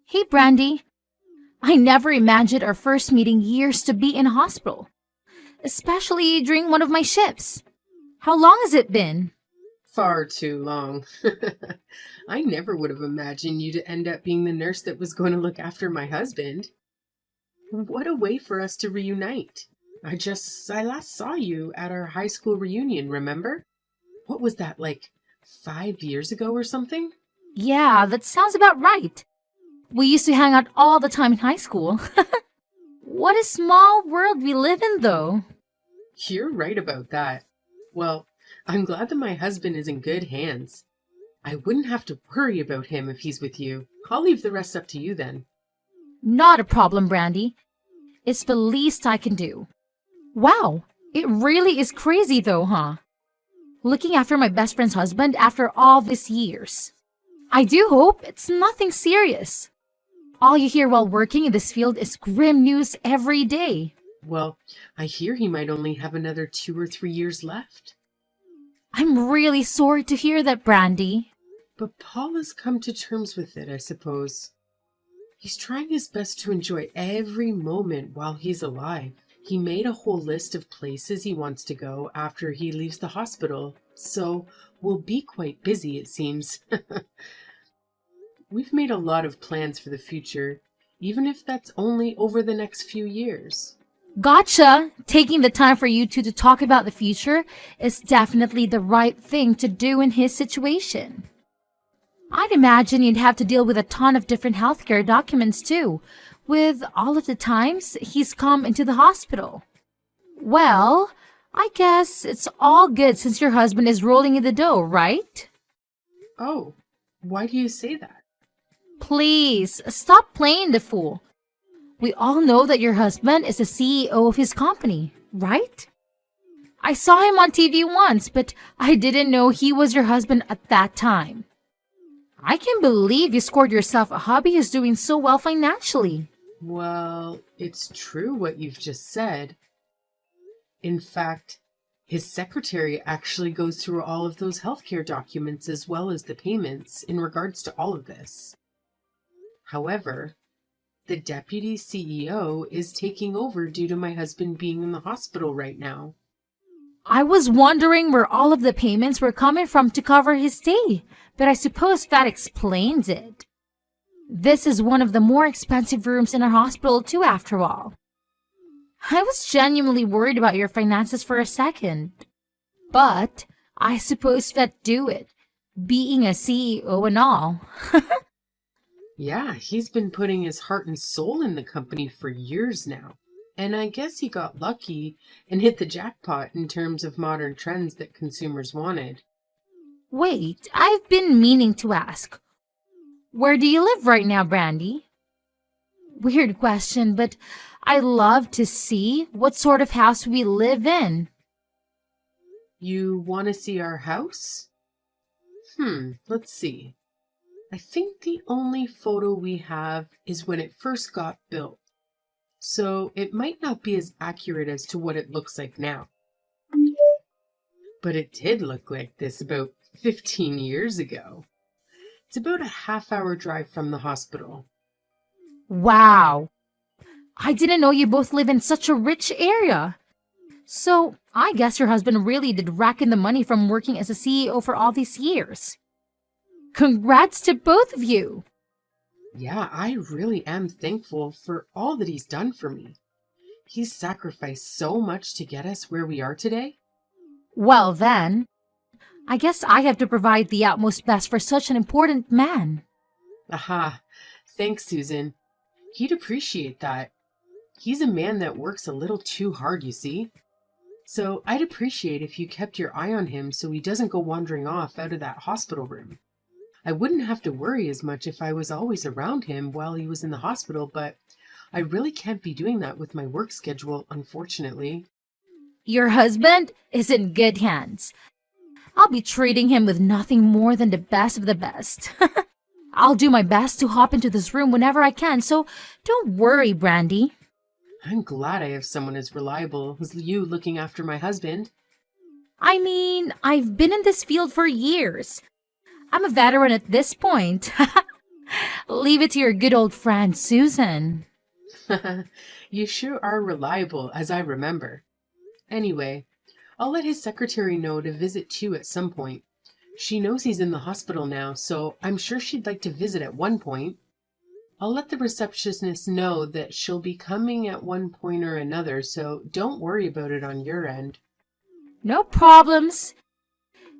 Hey, Brandy. I never imagined our first meeting years to be in a hospital, especially during one of my shifts. How long has it been? Far too long. I never would have imagined you to end up being the nurse that was going to look after my husband. What a way for us to reunite. I last saw you at our high school reunion, remember? What was that, like 5 years ago or something? Yeah, that sounds about right. We used to hang out all the time in high school. What a small world we live in, though. You're right about that. Well, I'm glad that my husband is in good hands. I wouldn't have to worry about him if he's with you. I'll leave the rest up to you then. Not a problem, Brandy. It's the least I can do. Wow, it really is crazy, though, huh? Looking after my best friend's husband after all these years. I do hope it's nothing serious. All you hear while working in this field is grim news every day. Well, I hear he might only have another 2 or 3 years left. I'm really sorry to hear that, Brandy. But Paul has come to terms with it, I suppose. He's trying his best to enjoy every moment while he's alive. He made a whole list of places he wants to go after he leaves the hospital, so we'll be quite busy, it seems. We've made a lot of plans for the future, even if that's only over the next few years. Gotcha! Taking the time for you two to talk about the future is definitely the right thing to do in his situation. I'd imagine you'd have to deal with a ton of different healthcare documents too, with all of the times he's come into the hospital. Well, I guess it's all good since your husband is rolling in the dough, right? Oh, why do you say that? Please, stop playing the fool. We all know that your husband is the CEO of his company, right? I saw him on TV once, but I didn't know he was your husband at that time. I can't believe you scored yourself a hubby who's doing so well financially. Well, it's true what you've just said. In fact, his secretary actually goes through all of those healthcare documents as well as the payments in regards to all of this. However, the deputy CEO is taking over due to my husband being in the hospital right now. I was wondering where all of the payments were coming from to cover his stay, but I suppose that explains it. This is one of the more expensive rooms in our hospital too, after all. I was genuinely worried about your finances for a second. But I suppose that do it, being a CEO and all. Yeah, he's been putting his heart and soul in the company for years now. And I guess he got lucky and hit the jackpot in terms of modern trends that consumers wanted. Wait, I've been meaning to ask. Where do you live right now, Brandy? Weird question, but I love to see what sort of house we live in. You want to see our house? Let's see. I think the only photo we have is when it first got built, so it might not be as accurate as to what it looks like now. But it did look like this about 15 years ago. It's about a half-hour drive from the hospital. Wow, I didn't know you both live in such a rich area. So I guess your husband really did rack in the money from working as a CEO for all these years. Congrats to both of you. Yeah, I really am thankful for all that he's done for me. He's sacrificed so much to get us where we are today. Well then, I guess I have to provide the utmost best for such an important man. Aha, thanks, Susan. He'd appreciate that. He's a man that works a little too hard, you see. So I'd appreciate if you kept your eye on him so he doesn't go wandering off out of that hospital room. I wouldn't have to worry as much if I was always around him while he was in the hospital, but I really can't be doing that with my work schedule, unfortunately. Your husband is in good hands. I'll be treating him with nothing more than the best of the best. I'll do my best to hop into this room whenever I can, so don't worry, Brandy. I'm glad I have someone as reliable as you looking after my husband. I mean, I've been in this field for years. I'm a veteran at this point. Leave it to your good old friend, Susan. You sure are reliable, as I remember. Anyway, I'll let his secretary know to visit too at some point. She knows he's in the hospital now, so I'm sure she'd like to visit at one point. I'll let the receptionist know that she'll be coming at one point or another, so don't worry about it on your end. No problems.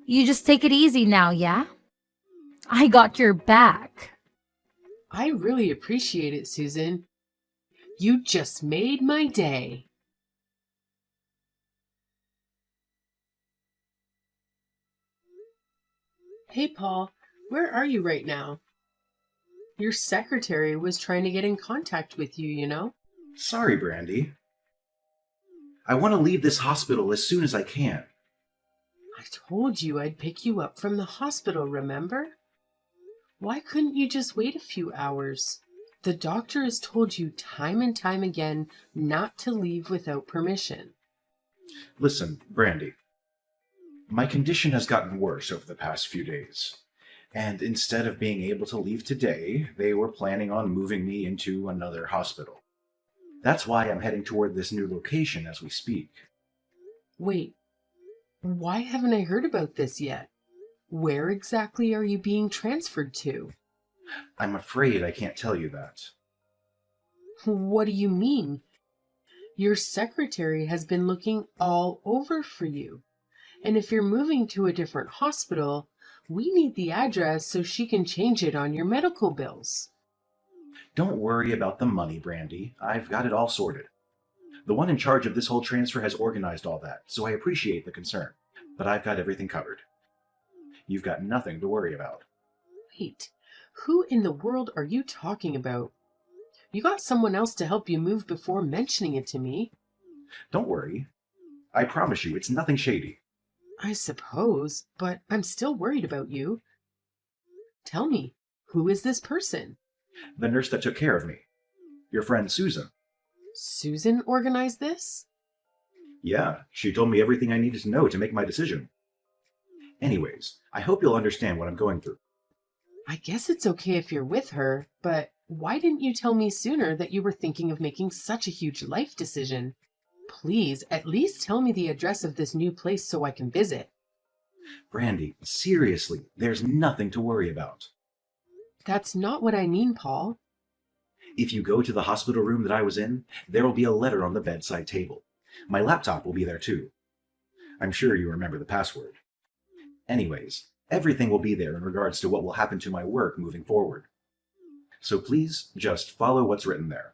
You just take it easy now, yeah? I got your back. I really appreciate it, Susan. You just made my day. Hey, Paul, where are you right now? Your secretary was trying to get in contact with you, you know? Sorry, Brandy. I want to leave this hospital as soon as I can. I told you I'd pick you up from the hospital, remember? Why couldn't you just wait a few hours? The doctor has told you time and time again not to leave without permission. Listen, Brandy. My condition has gotten worse over the past few days. And instead of being able to leave today, they were planning on moving me into another hospital. That's why I'm heading toward this new location as we speak. Wait, why haven't I heard about this yet? Where exactly are you being transferred to? I'm afraid I can't tell you that. What do you mean? Your secretary has been looking all over for you. And if you're moving to a different hospital, we need the address so she can change it on your medical bills. Don't worry about the money, Brandy. I've got it all sorted. The one in charge of this whole transfer has organized all that, so I appreciate the concern. But I've got everything covered. You've got nothing to worry about. Wait, who in the world are you talking about? You got someone else to help you move before mentioning it to me. Don't worry. I promise you, it's nothing shady. I suppose, but I'm still worried about you. Tell me, who is this person? The nurse that took care of me. Your friend Susan. Susan organized this? Yeah, she told me everything I needed to know to make my decision. Anyways, I hope you'll understand what I'm going through. I guess it's okay if you're with her, but why didn't you tell me sooner that you were thinking of making such a huge life decision? Please, at least tell me the address of this new place so I can visit. Brandy, seriously, there's nothing to worry about. That's not what I mean, Paul. If you go to the hospital room that I was in, there will be a letter on the bedside table. My laptop will be there too. I'm sure you remember the password. Anyways, everything will be there in regards to what will happen to my work moving forward. So please, just follow what's written there.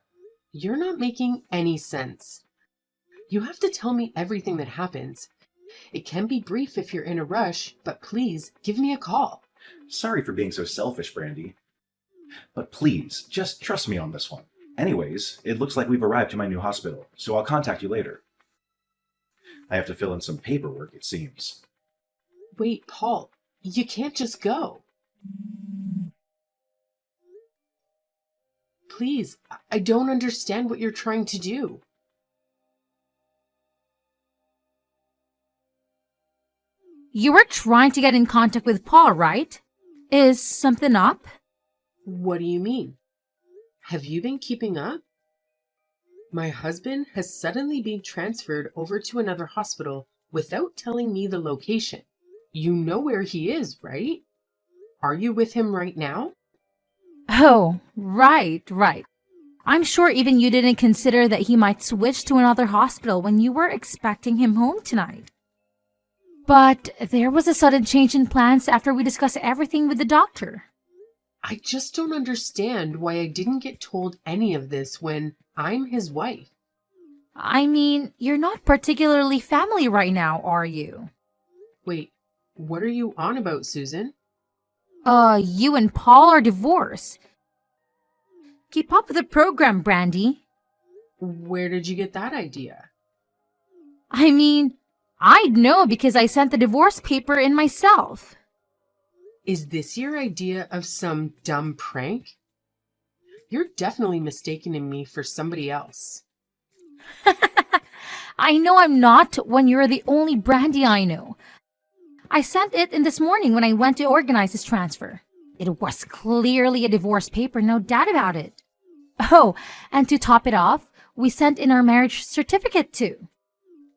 You're not making any sense. You have to tell me everything that happens. It can be brief if you're in a rush, but please give me a call. Sorry for being so selfish, Brandy. But please, just trust me on this one. Anyways, it looks like we've arrived to my new hospital, so I'll contact you later. I have to fill in some paperwork, it seems. Wait, Paul, you can't just go. Please, I don't understand what you're trying to do. You were trying to get in contact with Paul, right? Is something up? What do you mean? Have you been keeping up? My husband has suddenly been transferred over to another hospital without telling me the location. You know where he is, right? Are you with him right now? Oh, right. I'm sure even you didn't consider that he might switch to another hospital when you were expecting him home tonight. But there was a sudden change in plans after we discussed everything with the doctor. I just don't understand why I didn't get told any of this when I'm his wife. I mean, you're not particularly family right now, are you? Wait, what are you on about, Susan? You and Paul are divorced. Keep up with the program, Brandy. Where did you get that idea? I mean, I'd know because I sent the divorce paper in myself. Is this your idea of some dumb prank? You're definitely mistaking me for somebody else. I know I'm not when you're the only Brandy I know. I sent it in this morning when I went to organize his transfer. It was clearly a divorce paper, no doubt about it. Oh, and to top it off, we sent in our marriage certificate too.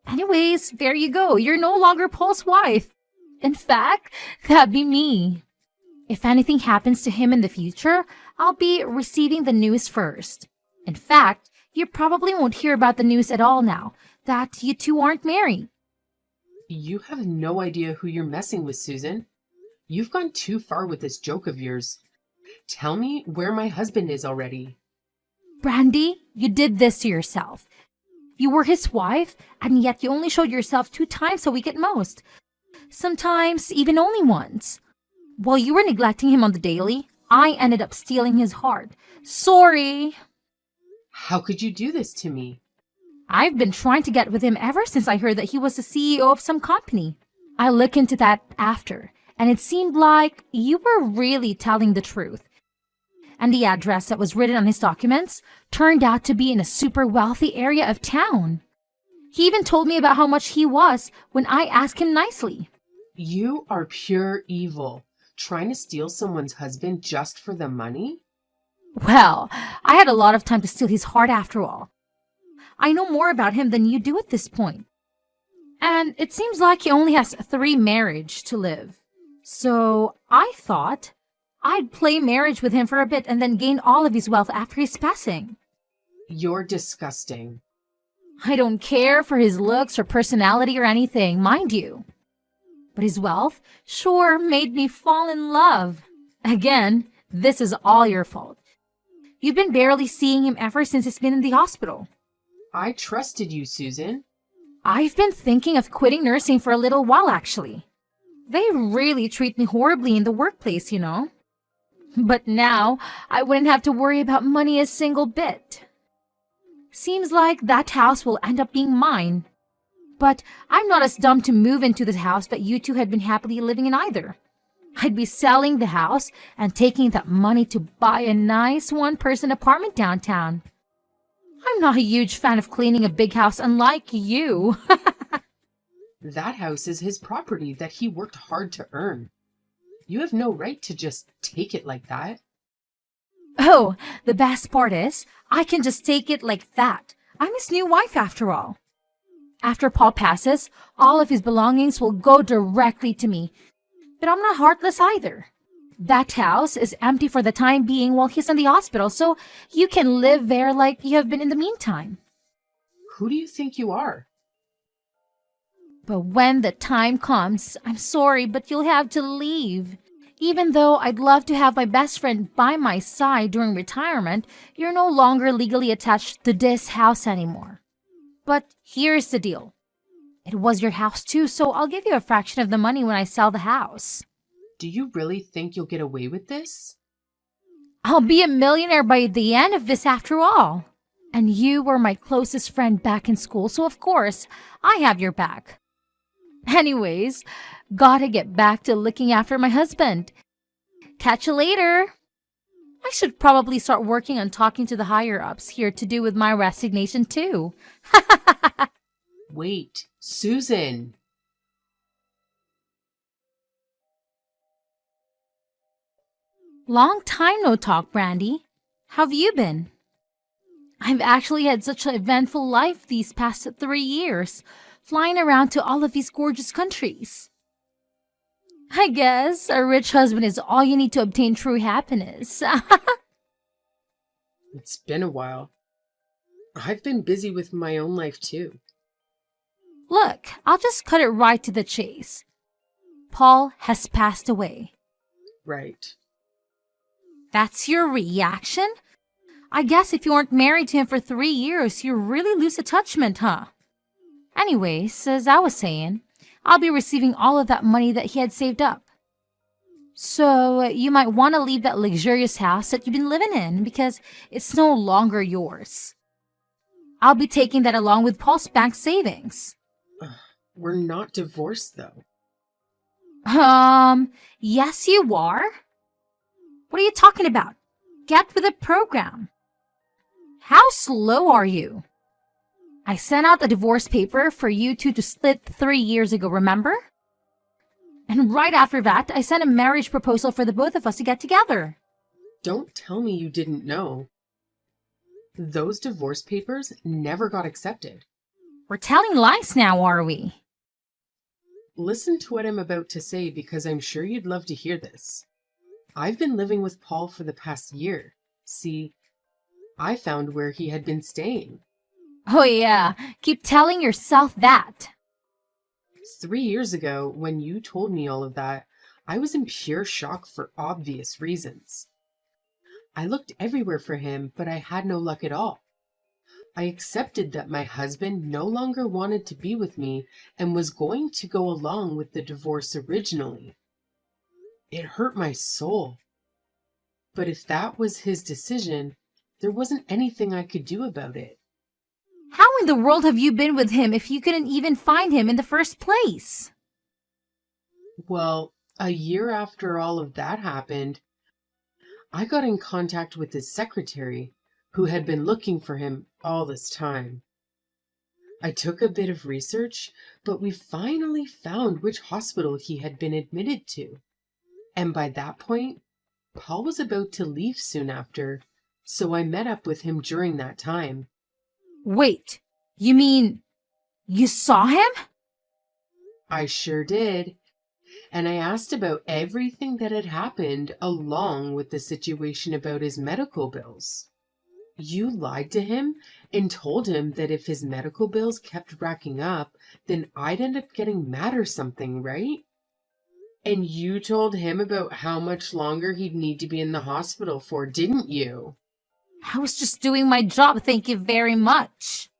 Anyways, there you go. You're no longer Paul's wife. In fact, that'd be me. If anything happens to him in the future, I'll be receiving the news first. In fact, you probably won't hear about the news at all now that you two aren't married. You have no idea who you're messing with, Susan. You've gone too far with this joke of yours. Tell me where my husband is already. Brandy, you did this to yourself. You were his wife, and yet you only showed yourself 2 times a week at most. Sometimes even only once. While you were neglecting him on the daily, I ended up stealing his heart. Sorry. How could you do this to me? I've been trying to get with him ever since I heard that he was the CEO of some company. I looked into that after, and it seemed like you were really telling the truth. And the address that was written on his documents turned out to be in a super wealthy area of town. He even told me about how much he was when I asked him nicely. You are pure evil, trying to steal someone's husband just for the money? Well, I had a lot of time to steal his heart after all. I know more about him than you do at this point. And it seems like he only has 3 marriages to live. So I thought I'd play marriage with him for a bit and then gain all of his wealth after his passing. You're disgusting. I don't care for his looks or personality or anything, mind you. But his wealth sure made me fall in love. Again, this is all your fault. You've been barely seeing him ever since he's been in the hospital. I trusted you, Susan. I've been thinking of quitting nursing for a little while, actually. They really treat me horribly in the workplace, you know. But now, I wouldn't have to worry about money a single bit. Seems like that house will end up being mine. But I'm not as dumb to move into the house that you two had been happily living in either. I'd be selling the house and taking that money to buy a nice one-person apartment downtown. I'm not a huge fan of cleaning a big house, unlike you. That house is his property that he worked hard to earn. You have no right to just take it like that. Oh, the best part is, I can just take it like that. I'm his new wife after all. After Paul passes, all of his belongings will go directly to me. But I'm not heartless either. That house is empty for the time being while he's in the hospital, so you can live there like you have been in the meantime. Who do you think you are? But when the time comes, I'm sorry, but you'll have to leave. Even though I'd love to have my best friend by my side during retirement, you're no longer legally attached to this house anymore. But here's the deal. It was your house too, so I'll give you a fraction of the money when I sell the house. Do you really think you'll get away with this? I'll be a millionaire by the end of this after all. And you were my closest friend back in school, so of course, I have your back. Anyways, gotta get back to looking after my husband. Catch you later. I should probably start working on talking to the higher-ups here to do with my resignation too. Wait, Susan. Long time no talk, Brandy. How've you been? I've actually had such an eventful life these past 3 years, flying around to all of these gorgeous countries. I guess a rich husband is all you need to obtain true happiness. It's been a while. I've been busy with my own life too. Look, I'll just cut it right to the chase. Paul has passed away. Right. That's your reaction? I guess if you weren't married to him for 3 years, you really lose attachment, huh? Anyways, as I was saying, I'll be receiving all of that money that he had saved up. So you might want to leave that luxurious house that you've been living in because it's no longer yours. I'll be taking that along with Paul's bank savings. We're not divorced though. Yes you are. What are you talking about? Get with the program. How slow are you? I sent out a divorce paper for you two to split 3 years ago, remember? And right after that, I sent a marriage proposal for the both of us to get together. Don't tell me you didn't know. Those divorce papers never got accepted. We're telling lies now, are we? Listen to what I'm about to say because I'm sure you'd love to hear this. I've been living with Paul for the past year. See, I found where he had been staying. Oh yeah, keep telling yourself that. 3 years ago, when you told me all of that, I was in pure shock for obvious reasons. I looked everywhere for him, but I had no luck at all. I accepted that my husband no longer wanted to be with me and was going to go along with the divorce originally. It hurt my soul. But if that was his decision, there wasn't anything I could do about it. How in the world have you been with him if you couldn't even find him in the first place? Well, a year after all of that happened, I got in contact with his secretary, who had been looking for him all this time. I took a bit of research, but we finally found which hospital he had been admitted to. And by that point, Paul was about to leave soon after, so I met up with him during that time. Wait, you mean you saw him? I sure did. And I asked about everything that had happened along with the situation about his medical bills. You lied to him and told him that if his medical bills kept racking up, then I'd end up getting mad or something, right? And you told him about how much longer he'd need to be in the hospital for, didn't you? I was just doing my job, thank you very much.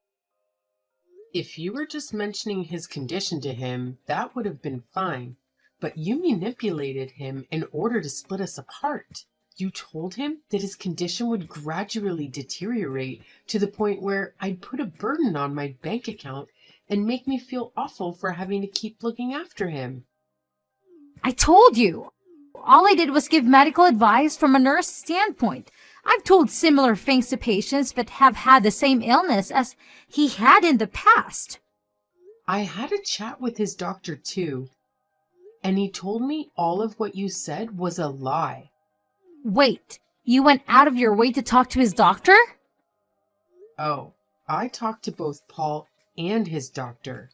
If you were just mentioning his condition to him, that would have been fine. But you manipulated him in order to split us apart. You told him that his condition would gradually deteriorate to the point where I'd put a burden on my bank account and make me feel awful for having to keep looking after him. I told you. All I did was give medical advice from a nurse standpoint. I've told similar things to patients that have had the same illness as he had in the past. I had a chat with his doctor too, and he told me all of what you said was a lie. Wait, you went out of your way to talk to his doctor? Oh, I talked to both Paul and his doctor.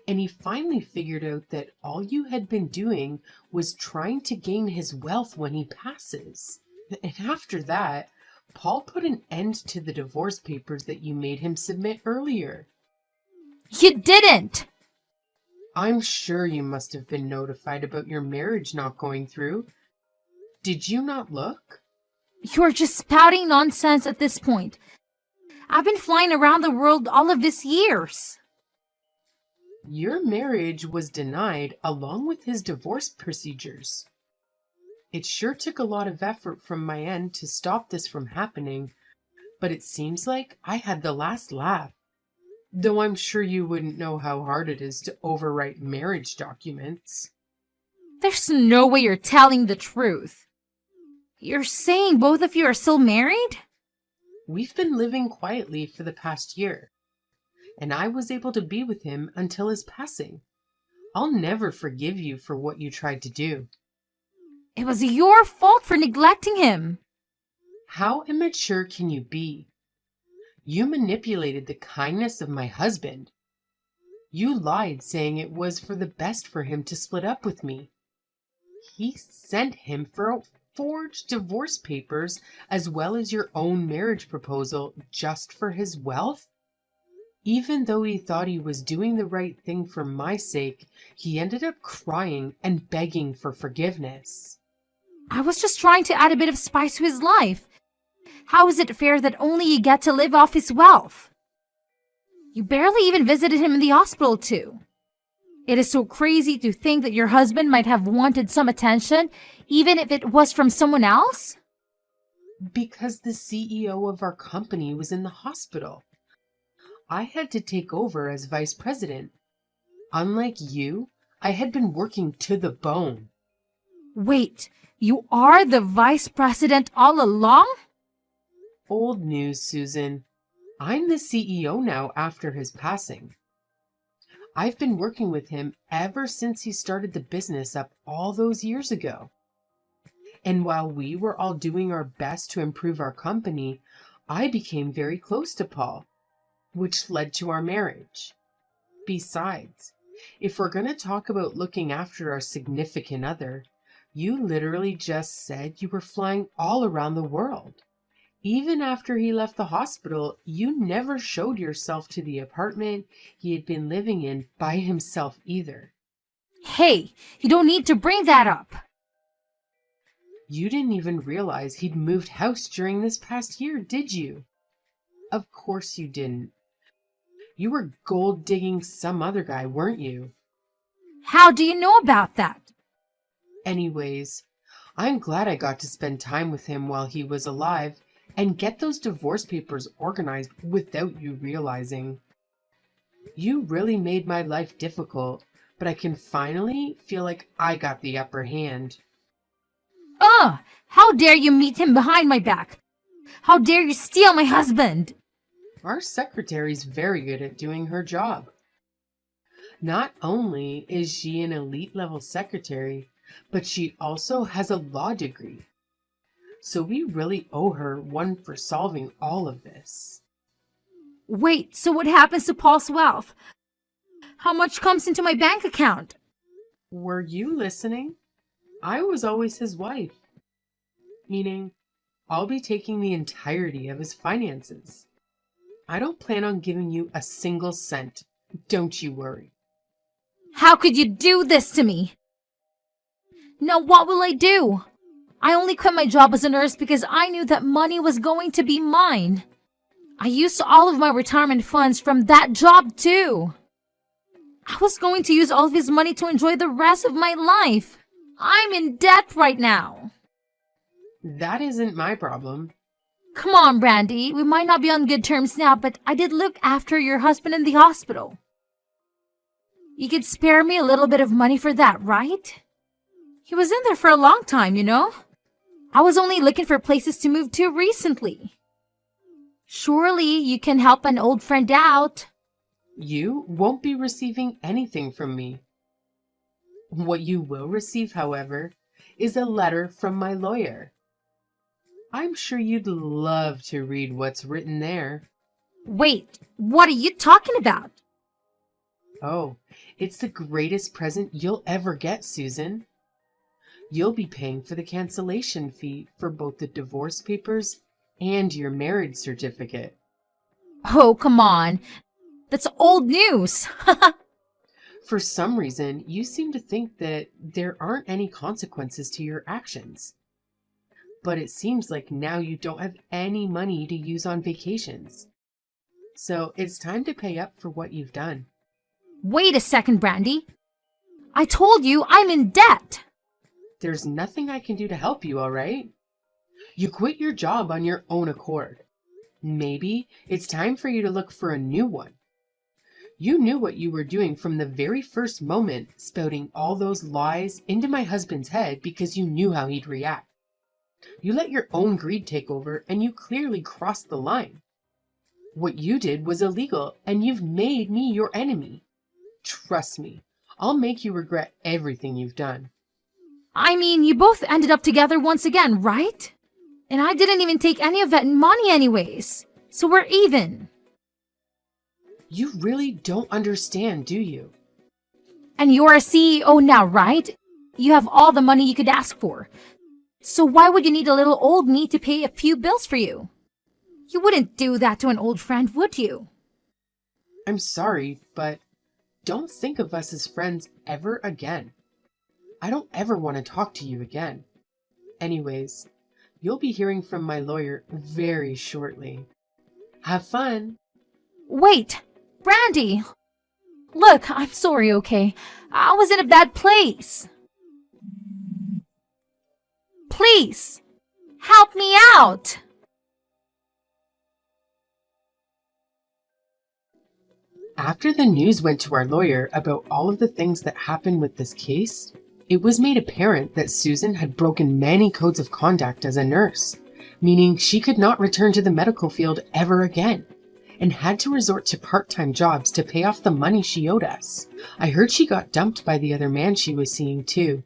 And he finally figured out that all you had been doing was trying to gain his wealth when he passes. And after that, Paul put an end to the divorce papers that you made him submit earlier. You didn't! I'm sure you must have been notified about your marriage not going through. Did you not look? You're just spouting nonsense at this point. I've been flying around the world all of these years. Your marriage was denied along with his divorce procedures. It sure took a lot of effort from my end to stop this from happening, but it seems like I had the last laugh. Though I'm sure you wouldn't know how hard it is to overwrite marriage documents. There's no way you're telling the truth. You're saying both of you are still married? We've been living quietly for the past year, and I was able to be with him until his passing. I'll never forgive you for what you tried to do. It was your fault for neglecting him. How immature can you be? You manipulated the kindness of my husband. You lied saying it was for the best for him to split up with me. He sent him for forged divorce papers as well as your own marriage proposal just for his wealth? Even though he thought he was doing the right thing for my sake, he ended up crying and begging for forgiveness. I was just trying to add a bit of spice to his life. How is it fair that only you get to live off his wealth? You barely even visited him in the hospital too. It is so crazy to think that your husband might have wanted some attention, even if it was from someone else? Because the CEO of our company was in the hospital. I had to take over as vice president. Unlike you, I had been working to the bone. Wait, you are the vice president all along? Old news, Susan. I'm the CEO now after his passing. I've been working with him ever since he started the business up all those years ago. And while we were all doing our best to improve our company, I became very close to Paul, which led to our marriage. Besides, if we're going to talk about looking after our significant other, you literally just said you were flying all around the world. Even after he left the hospital, you never showed yourself to the apartment he had been living in by himself either. Hey, you don't need to bring that up. You didn't even realize he'd moved house during this past year, did you? Of course you didn't. You were gold digging some other guy, weren't you? How do you know about that? Anyways, I'm glad I got to spend time with him while he was alive and get those divorce papers organized without you realizing. You really made my life difficult, but I can finally feel like I got the upper hand. Ugh! How dare you meet him behind my back? How dare you steal my husband? Our secretary's very good at doing her job. Not only is she an elite level secretary, but she also has a law degree. So we really owe her one for solving all of this. Wait, so what happens to Paul's wealth? How much comes into my bank account? Were you listening? I was always his wife. Meaning, I'll be taking the entirety of his finances. I don't plan on giving you a single cent. Don't you worry. How could you do this to me? Now what will I do? I only quit my job as a nurse because I knew that money was going to be mine. I used all of my retirement funds from that job too. I was going to use all of his money to enjoy the rest of my life. I'm in debt right now. That isn't my problem. Come on, Brandy. We might not be on good terms now, but I did look after your husband in the hospital. You could spare me a little bit of money for that, right? He was in there for a long time, you know? I was only looking for places to move to recently. Surely you can help an old friend out. You won't be receiving anything from me. What you will receive, however, is a letter from my lawyer. I'm sure you'd love to read what's written there. Wait, what are you talking about? Oh, it's the greatest present you'll ever get, Susan. You'll be paying for the cancellation fee for both the divorce papers and your marriage certificate. Oh, come on. That's old news. For some reason, you seem to think that there aren't any consequences to your actions. But it seems like now you don't have any money to use on vacations. So it's time to pay up for what you've done. Wait a second, Brandy. I told you I'm in debt. There's nothing I can do to help you, all right? You quit your job on your own accord. Maybe it's time for you to look for a new one. You knew what you were doing from the very first moment, spouting all those lies into my husband's head because you knew how he'd react. You let your own greed take over, and you clearly crossed the line. What you did was illegal, and you've made me your enemy. Trust me, I'll make you regret everything you've done. I mean, you both ended up together once again, right? And I didn't even take any of that money anyways. So we're even. You really don't understand, do you? And you're a CEO now, right? You have all the money you could ask for. So why would you need a little old me to pay a few bills for you? You wouldn't do that to an old friend, would you? I'm sorry, but don't think of us as friends ever again. I don't ever want to talk to you again. Anyways, you'll be hearing from my lawyer very shortly. Have fun. Wait, Brandy. Look, I'm sorry, okay? I was in a bad place. Please, help me out. After the news went to our lawyer about all of the things that happened with this case, it was made apparent that Susan had broken many codes of conduct as a nurse, meaning she could not return to the medical field ever again. and had to resort to part-time jobs to pay off the money she owed us. I heard she got dumped by the other man she was seeing too.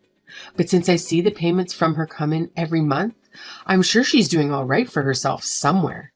But since I see the payments from her come in every month, I'm sure she's doing all right for herself somewhere.